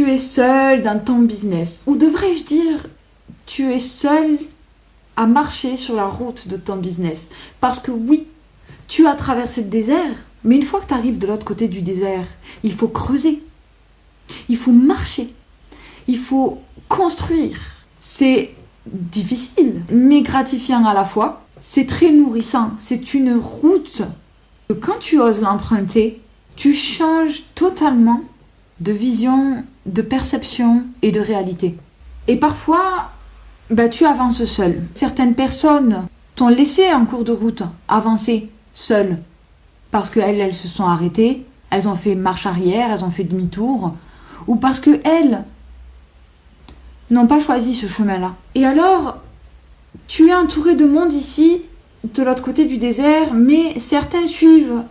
tu es seul dans ton business, ou devrais-je dire, tu es seul à marcher sur la route de ton business. Parce que oui, tu as traversé le désert, mais une fois que tu arrives de l'autre côté du désert, il faut creuser, il faut marcher, il faut construire. C'est difficile, mais gratifiant à la fois. C'est très nourrissant. C'est une route que quand tu oses l'emprunter, tu changes totalement de vision, de perception et de réalité. Et parfois, tu avances seul. Certaines personnes t'ont laissé en cours de route avancer seul parce qu'elles se sont arrêtées, elles ont fait marche arrière, elles ont fait demi-tour, ou parce qu'elles n'ont pas choisi ce chemin-là. Et alors, tu es entouré de monde ici, de l'autre côté du désert, mais certains suivent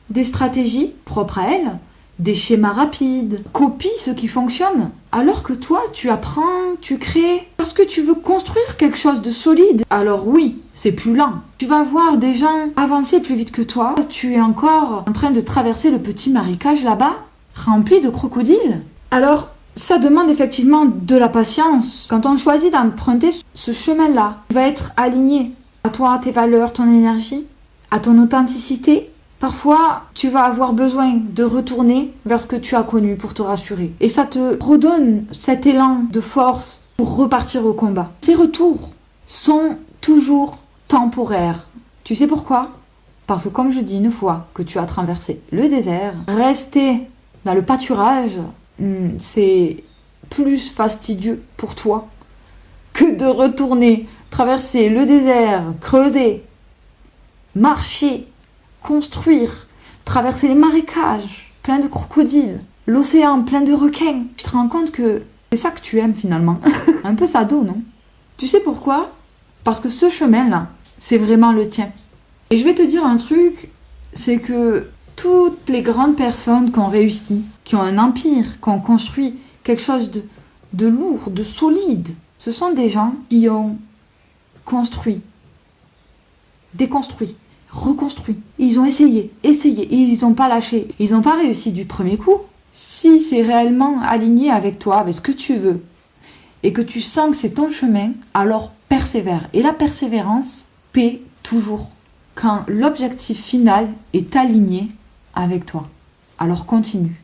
des stratégies propres à elles, des schémas rapides, copient ce qui fonctionne, alors que toi, tu apprends, tu crées, parce que tu veux construire quelque chose de solide. Alors oui, c'est plus lent. Tu vas voir des gens avancer plus vite que toi, tu es encore en train de traverser le petit marécage là-bas, rempli de crocodiles. Alors, ça demande effectivement de la patience. Quand on choisit d'emprunter ce chemin-là, il va être aligné à toi, à tes valeurs, ton énergie, à ton authenticité. Parfois, tu vas avoir besoin de retourner vers ce que tu as connu pour te rassurer. Et ça te redonne cet élan de force pour repartir au combat. Ces retours sont toujours temporaires. Tu sais pourquoi ? Parce que comme je dis, une fois que tu as traversé le désert, rester dans le pâturage, c'est plus fastidieux pour toi que de retourner, traverser le désert, creuser, marcher, construire, traverser les marécages, plein de crocodiles, l'océan plein de requins. Tu te rends compte que c'est ça que tu aimes finalement. Un peu sado, non ? Tu sais pourquoi ? Parce que ce chemin-là, c'est vraiment le tien. Et je vais te dire un truc, c'est que toutes les grandes personnes qui ont réussi, qui ont un empire, qui ont construit quelque chose de lourd, de solide, ce sont des gens qui ont construit, déconstruit, reconstruit. Ils ont essayé, et ils n'ont pas lâché. Ils n'ont pas réussi du premier coup. Si c'est réellement aligné avec toi, avec ce que tu veux, et que tu sens que c'est ton chemin, alors persévère. Et la persévérance paie toujours. Quand l'objectif final est aligné avec toi, alors continue.